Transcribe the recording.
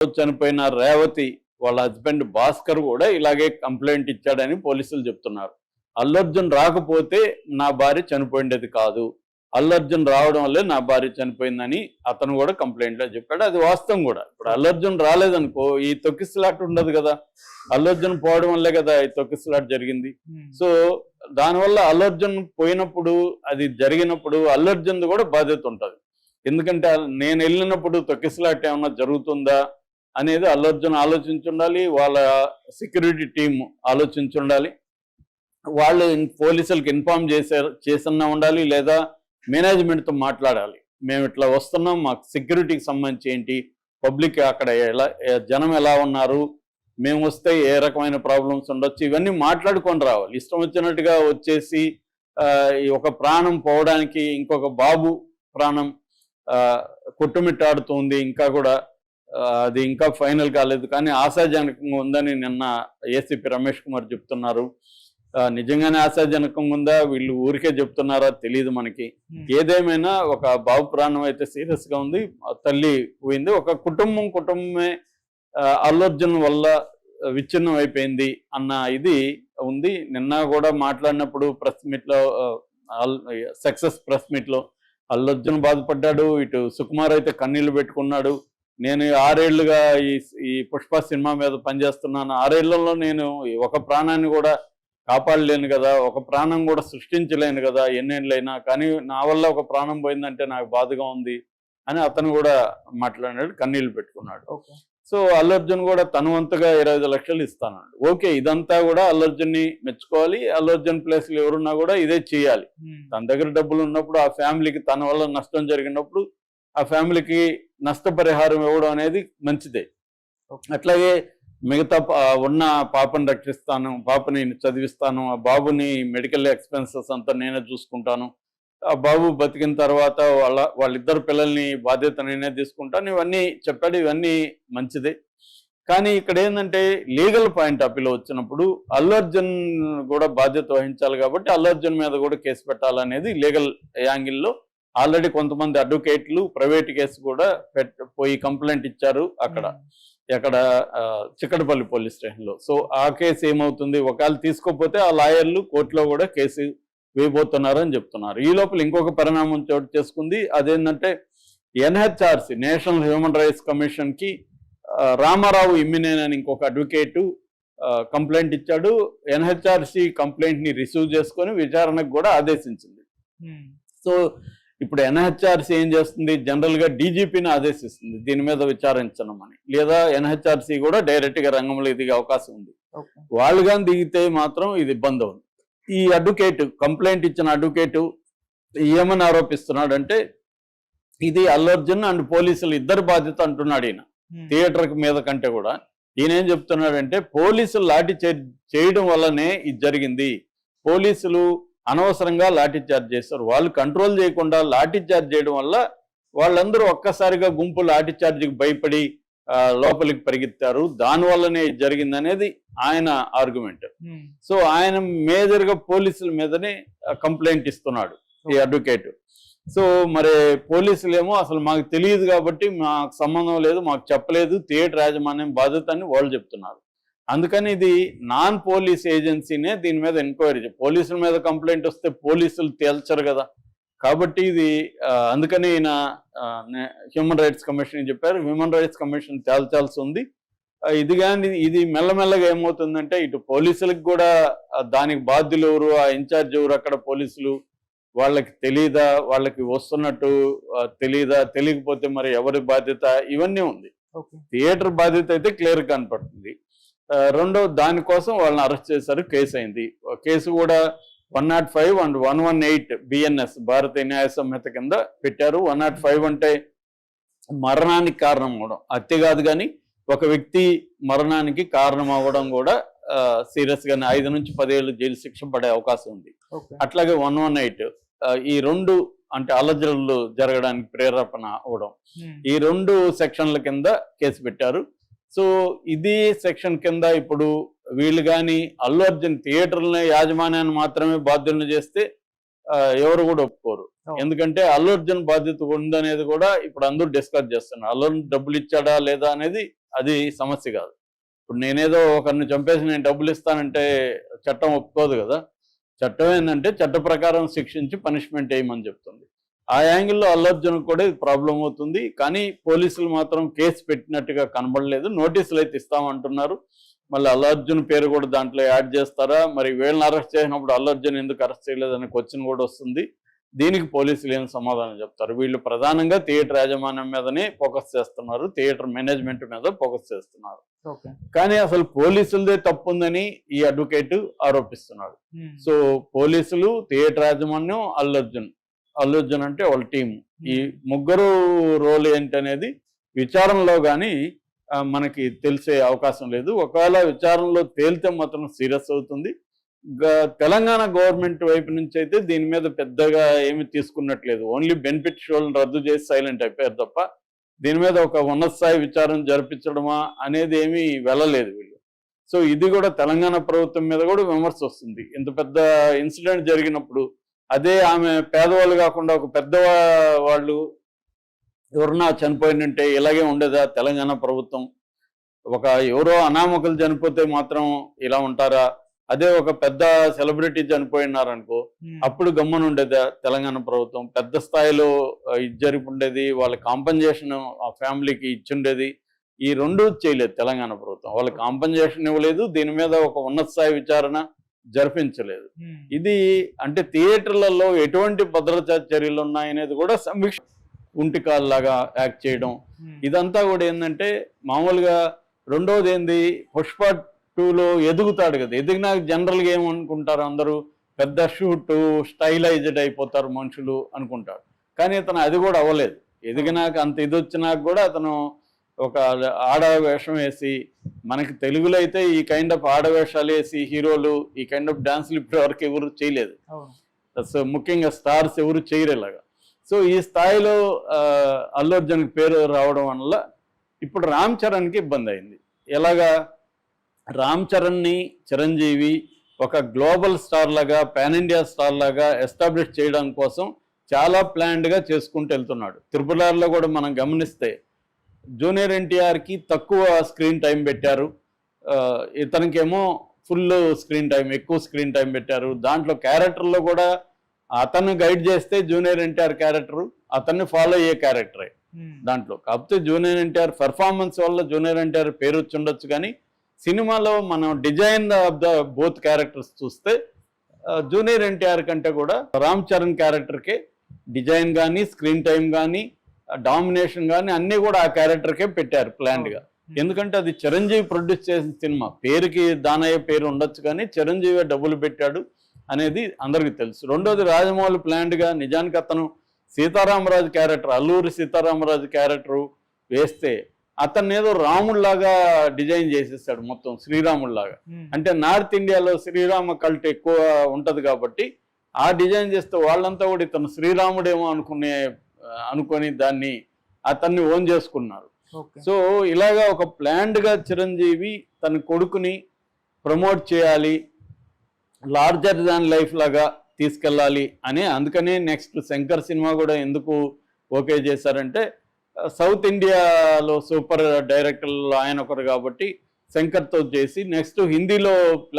చనిపోయిన రేవతి వాళ్ళ హస్బెండ్ భాస్కర్ కూడా ఇలాగే కంప్లైంట్ ఇచ్చాడని పోలీసులు చెప్తున్నారు. అల్లు అర్జున్ రాకపోతే నా భార్య చనిపోయిండేది కాదు, అల్లు అర్జున్ రావడం వల్లే నా భార్య చనిపోయిందని అతను కూడా కంప్లైంట్ లో చెప్పాడు. అది వాస్తవం కూడా. ఇప్పుడు అల్లు అర్జున్ రాలేదనుకో ఈ తొక్కిసలాట ఉండదు కదా, అల్లు అర్జున్ పోవడం వల్లే కదా ఈ తొక్కిసలాట జరిగింది. సో దానివల్ల అల్లు అర్జున్ పోయినప్పుడు, అది జరిగినప్పుడు అల్లు అర్జున్ కూడా బాధ్యత ఉంటుంది. ఎందుకంటే నేను వెళ్ళినప్పుడు తొక్కిసలాట ఏమన్నా జరుగుతుందా అనేది అల్లు అర్జున్ ఆలోచించుండాలి, వాళ్ళ సెక్యూరిటీ టీం ఆలోచించుండాలి, వాళ్ళు పోలీసులకు ఇన్ఫార్మ్ చేసన్నా ఉండాలి, లేదా మేనేజ్మెంట్తో మాట్లాడాలి. మేము ఇట్లా వస్తున్నాం, మాకు సెక్యూరిటీకి సంబంధించి ఏంటి, పబ్లిక్ అక్కడ ఎలా జనం ఎలా ఉన్నారు, మేము వస్తే ఏ రకమైన ప్రాబ్లమ్స్ ఉండొచ్చు, ఇవన్నీ మాట్లాడుకొని రావాలి. ఇష్టం వచ్చినట్టుగా వచ్చేసి ఒక ప్రాణం పోవడానికి ఇంకొక బాబు ప్రాణం కొట్టుమిట్టాడుతుంది, ఇంకా కూడా అది ఇంకా ఫైనల్ కాలేదు, కానీ ఆశాజనకంగా ఉందని నిన్న ఏసీపీ రమేష్ కుమార్ చెప్తున్నారు. నిజంగానే ఆశాజనకంగా ఉందా, వీళ్ళు ఊరికే చెప్తున్నారా తెలియదు మనకి. ఏదేమైనా ఒక బాబు ప్రాణం అయితే సీరియస్ గా ఉంది, తల్లి పోయింది. ఒక కుటుంబమే అల్లు అర్జున్ వల్ల విచ్ఛిన్నం అయిపోయింది అన్న ఇది ఉంది. నిన్న కూడా మాట్లాడినప్పుడు ప్రెస్ మీట్ లో, సక్సెస్ ప్రెస్ మీట్ లో అల్లు అర్జున్ బాధపడ్డాడు, ఇటు సుకుమార్ అయితే కన్నీళ్లు పెట్టుకున్నాడు. నేను 6 ఏళ్లుగా ఈ పుష్ప సినిమా మీద పనిచేస్తున్నాను, 6 ఏళ్లలో నేను ఒక ప్రాణాన్ని కూడా కాపాడలేను కదా, ఒక ప్రాణం కూడా సృష్టించలేను కదా ఎన్నేళ్ళైనా, కానీ నా వల్ల ఒక ప్రాణం పోయిందంటే నాకు బాధగా ఉంది అని అతను కూడా మాట్లాడాడు, కన్నీళ్లు పెట్టుకున్నాడు. సో అల్లు అర్జున్ కూడా తన వంతుగా 25 లక్షలు ఇస్తానన్నాడు. ఓకే, ఇదంతా కూడా అల్లు అర్జున్ని మెచ్చుకోవాలి. అల్లు అర్జున్ ప్లేస్లో ఎవరున్నా కూడా ఇదే చేయాలి. తన దగ్గర డబ్బులు ఉన్నప్పుడు, ఆ ఫ్యామిలీకి తన వల్ల నష్టం జరిగినప్పుడు ఆ ఫ్యామిలీకి నష్టపరిహారం ఇవ్వడం అనేది మంచిదే. అట్లాగే మిగతా ఉన్న పాపని రక్షిస్తాను, పాపని చదివిస్తాను, ఆ బాబుని మెడికల్ ఎక్స్పెన్సెస్ అంతా నేనే చూసుకుంటాను, ఆ బాబు బతికిన తర్వాత వాళ్ళిద్దరు పిల్లల్ని బాధ్యత నేనే తీసుకుంటాను, ఇవన్నీ చెప్పాడు. ఇవన్నీ మంచిదే. కానీ ఇక్కడ ఏంటంటే లీగల్ పాయింట్ ఆఫ్ వ్యూలో వచ్చినప్పుడు అల్లు అర్జున్ కూడా బాధ్యత వహించాలి, కాబట్టి అల్లు అర్జున్ మీద కూడా కేసు పెట్టాలనేది లీగల్ యాంగిల్లో. ఆల్రెడీ కొంతమంది అడ్వకేట్లు ప్రైవేట్ కేసు కూడా పోయి కంప్లైంట్ ఇచ్చారు ఎక్కడ చిక్కడపల్లి పోలీస్ స్టేషన్లో. సో ఆ కేసు ఏమవుతుంది, ఒకవేళ తీసుకోకపోతే ఆ లాయర్లు కోర్టులో కూడా కేసు వేయబోతున్నారని చెప్తున్నారు. ఈ లోపల ఇంకొక పరిణామం చోటు చేసుకుంది. అదేంటంటే NHRC, national human rights commission కి రామారావు ఇమ్మినేని అని ఇంకొక అడ్వకేటు కంప్లైంట్ ఇచ్చాడు. ఎన్హెచ్ఆర్సి కంప్లైంట్ ని రిసీవ్ చేసుకొని విచారణకు కూడా ఆదేశించింది. సో ఇప్పుడు ఎన్హెచ్ఆర్సీ ఏం చేస్తుంది, జనరల్ గా డీజీపీని ఆదేశిస్తుంది దీని మీద విచారించనమని, లేదా ఎన్హెచ్ఆర్సీ కూడా డైరెక్ట్ గా రంగంలో దిగే అవకాశం ఉంది. వాళ్ళు కానీ దిగితే మాత్రం ఇది ఇబ్బంది ఉంది. ఈ అడ్వకేట్, కంప్లైంట్ ఇచ్చిన అడ్వకేటు ఏమని ఆరోపిస్తున్నాడు అంటే, ఇది అల్లు అర్జున్ అండ్ పోలీసులు ఇద్దరు బాధ్యత అంటున్నాడు ఈయన. థియేటర్ మీద కంటే కూడా ఈయన ఏం చెప్తున్నాడంటే, పోలీసులు లాఠీ చేయడం వల్లనే ఇది జరిగింది, పోలీసులు అనవసరంగా లాఠీ చార్జ్ చేస్తారు, వాళ్ళు కంట్రోల్ చేయకుండా లాఠీ చార్జ్ చేయడం వల్ల వాళ్ళందరూ ఒక్కసారిగా గుంపు లాఠీ చార్జ్కి భయపడి లోపలికి పరిగెత్తారు, దానివల్లనే జరిగిందనేది ఆయన ఆర్గ్యుమెంట్. సో ఆయన మేజర్గా పోలీసుల మీదనే కంప్లైంట్ ఇస్తున్నాడు ఈ అడ్వకేట్. సో మరి పోలీసులేమో అసలు మాకు తెలియదు కాబట్టి మాకు సంబంధం లేదు, మాకు చెప్పలేదు, థియేటర్ యాజమాన్యం బాధ్యత అని వాళ్ళు చెప్తున్నారు. అందుకని ఇది నాన్ పోలీస్ ఏజెన్సీనే దీని మీద ఎంక్వైరీ. పోలీసుల మీద కంప్లైంట్ వస్తే పోలీసులు తేల్చరు కదా, కాబట్టి ఇది అందుకని ఈయన హ్యూమన్ రైట్స్ కమిషన్ చెప్పారు, హ్యూమన్ రైట్స్ కమిషన్ తేల్చాల్సి ఉంది. ఇది కానీ ఇది మెల్లమెల్లగా ఏమవుతుందంటే, ఇటు పోలీసులకు కూడా దానికి బాధ్యులు ఎవరు, ఆ ఇన్ఛార్జ్ ఎవరు, అక్కడ పోలీసులు వాళ్ళకి తెలీదా, వాళ్ళకి వస్తున్నట్టు తెలీదా, తెలియకపోతే మరి ఎవరి బాధ్యత, ఇవన్నీ ఉంది. థియేటర్ బాధ్యత అయితే క్లియర్ కనపడుతుంది. రెండో దానికోసం వాళ్ళని అరెస్ట్ చేశారు, కేసు అయింది. కేసు కూడా 105 and 118 BNS భారతీయ న్యాయ సంహిత కింద పెట్టారు. 105 అంటే మరణానికి కారణం అవడం, హత్య కాదు కానీ ఒక వ్యక్తి మరణానికి కారణం అవ్వడం కూడా సీరియస్ గానే 5 నుంచి 10 ఏళ్ళు జైలు శిక్ష పడే అవకాశం ఉంది. అట్లాగే 118 ఈ రెండు అంటే అల్లజల్లు జరగడానికి ప్రేరేపణ అవడం, ఈ 2 సెక్షన్ల కింద కేసు పెట్టారు. సో ఇది సెక్షన్ కింద ఇప్పుడు వీళ్ళు కానీ అల్లు అర్జున్ థియేటర్ల యాజమాన్యాన్ని మాత్రమే బాధ్యులను చేస్తే ఎవరు కూడా ఒప్పుకోరు. ఎందుకంటే అల్లు అర్జున్ బాధ్యత ఉందనేది కూడా ఇప్పుడు అందరూ డిస్కస్ చేస్తున్నారు. అల్లు అర్జున్ డబ్బులు ఇచ్చాడా లేదా అనేది అది సమస్య కాదు. ఇప్పుడు నేనేదో ఒకరిని చంపేసి నేను డబ్బులు ఇస్తానంటే చట్టం ఒప్పుకోదు కదా. చట్టం ఏంటంటే చట్ట ప్రకారం శిక్షించి పనిష్మెంట్ వేయమని చెప్తుంది. ఆ యాంగిల్లో అల్లు అర్జున్ కూడా ఇది ప్రాబ్లం అవుతుంది. కానీ పోలీసులు మాత్రం కేసు పెట్టినట్టుగా కనబడలేదు. నోటీసులు అయితే ఇస్తామంటున్నారు. మళ్ళీ అల్లు అర్జున్ పేరు కూడా దాంట్లో యాడ్ చేస్తారా, మరి వీళ్ళని అరెస్ట్ చేసినప్పుడు అల్లు అర్జున్ ఎందుకు అరెస్ట్ చేయలేదని క్వశ్చన్ కూడా వస్తుంది. దీనికి పోలీసులు ఏం సమాధానం చెప్తారు? వీళ్ళు ప్రధానంగా థియేటర్ యాజమాన్యం మీదనే ఫోకస్ చేస్తున్నారు, థియేటర్ మేనేజ్మెంట్ మీద ఫోకస్ చేస్తున్నారు. కానీ అసలు పోలీసులదే తప్పు ఉందని ఈ అడ్వకేట్ ఆరోపిస్తున్నాడు. సో పోలీసులు, థియేటర్ యాజమాన్యం, అల్లు అర్జున్ అంటే వాళ్ళ టీం, ఈ ముగ్గురు రోల్ ఏంటనేది విచారణలో కానీ మనకి తెలిసే అవకాశం లేదు. ఒకవేళ విచారణలో తేలితే మాత్రం సీరియస్ అవుతుంది. తెలంగాణ గవర్నమెంట్ వైపు నుంచి అయితే దీని మీద పెద్దగా ఏమి తీసుకున్నట్లేదు. ఓన్లీ బెనిఫిట్ షోలను రద్దు చేసి సైలెంట్ అయిపోయారు తప్ప దీని మీద ఒక ఉన్నత స్థాయి విచారణ జరిపించడమా అనేది ఏమీ వెళ్ళలేదు వీళ్ళు. సో ఇది కూడా తెలంగాణ ప్రభుత్వం మీద కూడా విమర్శ వస్తుంది. ఇంత పెద్ద ఇన్సిడెంట్ జరిగినప్పుడు అదే ఆమె పేదవాళ్ళు కాకుండా ఒక పెద్ద వాళ్ళు ఎవరన్నా చనిపోయినంటే ఇలాగే ఉండేదా తెలంగాణ ప్రభుత్వం? ఒక ఎవరో అనామకులు చనిపోతే మాత్రం ఇలా ఉంటారా? అదే ఒక పెద్ద సెలబ్రిటీ చనిపోయినారనుకో అప్పుడు గమ్మన ఉండేదా తెలంగాణ ప్రభుత్వం? పెద్ద స్థాయిలో ఇది జరిపి ఉండేది, వాళ్ళ కాంపన్సేషన్ ఆ ఫ్యామిలీకి ఇచ్చుండేది. ఈ రెండు చేయలేదు తెలంగాణ ప్రభుత్వం. వాళ్ళకి కాంపన్సేషన్ ఇవ్వలేదు, దీని మీద ఒక ఉన్నత స్థాయి విచారణ జరిపించలేదు. ఇది అంటే థియేటర్లలో ఎటువంటి భద్రతా చర్యలు ఉన్నాయనేది కూడా సమీక్ష ఉంటికాల్లాగా యాక్ట్ చేయడం, ఇదంతా కూడా ఏంటంటే మామూలుగా. రెండోది ఏంది, పుష్ప 2లో ఎదుగుతాడు కదా, ఎదిగినాక జనరల్గా ఏమనుకుంటారు అందరూ, పెద్ద షూట్ స్టైలైజ్డ్ అయిపోతారు మనుషులు అనుకుంటారు. కానీ అతను అది కూడా అవ్వలేదు. ఎదిగినాక అంత ఇది వచ్చినాక కూడా అతను ఒక ఆడ వేషం వేసి, మనకి తెలుగులో అయితే ఈ కైండ్ ఆఫ్ ఆడవేషాలు వేసి హీరోలు ఈ కైండ్ ఆఫ్ డాన్సులు ఇప్పటి వరకు ఎవరు చేయలేదు. ముఖ్యంగా స్టార్స్ ఎవరు చేయరేలాగా. సో ఈ స్థాయిలో అల్లు అర్జున్కి పేరు రావడం వల్ల ఇప్పుడు రామ్ చరణ్కి ఇబ్బంది అయింది. ఎలాగా? రామ్ చరణ్ని చిరంజీవి ఒక గ్లోబల్ స్టార్ లాగా, పాన్ ఇండియా స్టార్ లాగా ఎస్టాబ్లిష్ చేయడం కోసం చాలా ప్లాన్డ్గా చేసుకుంటూ వెళ్తున్నాడు. త్రిపులార్లో కూడా మనం గమనిస్తే జూనియర్ ఎన్టీఆర్కి తక్కువ స్క్రీన్ టైం పెట్టారు, ఇతనికేమో ఫుల్ స్క్రీన్ టైం, ఎక్కువ స్క్రీన్ టైం పెట్టారు. దాంట్లో క్యారెక్టర్లో కూడా అతన్ని గైడ్ చేస్తే జూనియర్ ఎన్టీఆర్ క్యారెక్టర్ అతన్ని ఫాలో అయ్యే క్యారెక్టరే దాంట్లో. కాకపోతే జూనియర్ ఎన్టీఆర్ పెర్ఫార్మెన్స్ వల్ల జూనియర్ ఎన్టీఆర్ పేరు వచ్చి ఉండొచ్చు. కానీ సినిమాలో మనం design of the both characters చూస్తే జూనియర్ ఎన్టీఆర్ కంటే కూడా రామ్ చరణ్ క్యారెక్టర్కే డిజైన్ కానీ, స్క్రీన్ టైం కానీ, డామినేషన్ కానీ అన్నీ కూడా ఆ క్యారెక్టర్కే పెట్టారు ప్లాన్డ్గా. ఎందుకంటే అది చిరంజీవి ప్రొడ్యూస్ చేసిన సినిమా. పేరుకి దానయ్య పేరు ఉండొచ్చు కానీ చిరంజీవి డబ్బులు పెట్టాడు అనేది అందరికీ తెలుసు. రెండోది, రాజమౌళి ప్లాన్డ్గా నిజానికి అతను సీతారామరాజు క్యారెక్టర్, అల్లూరి సీతారామరాజు క్యారెక్టరు వేస్తే అతన్ని ఏదో రాముడిలాగా డిజైన్ చేసేస్తాడు, మొత్తం శ్రీరాముడిలాగా. అంటే నార్త్ ఇండియాలో శ్రీరామ కల్ట్ ఎక్కువ ఉంటది కాబట్టి ఆ డిజైన్ చేస్తే వాళ్ళంతా కూడా ఇతను శ్రీరాముడేమో అనుకొని దాన్ని అతన్ని ఓన్ చేసుకున్నారు. సో ఇలాగా ఒక ప్లాన్డ్గా చిరంజీవి తన కొడుకుని ప్రమోట్ చేయాలి, లార్జర్ దాన్ లైఫ్ లాగా తీసుకెళ్ళాలి అని. అందుకనే నెక్స్ట్ శంకర్ సినిమా కూడా ఎందుకు ఓకే చేశారంటే, సౌత్ ఇండియాలో సూపర్ డైరెక్టర్లు ఆయన ఒకరు కాబట్టి శంకర్తో చేసి నెక్స్ట్ హిందీలో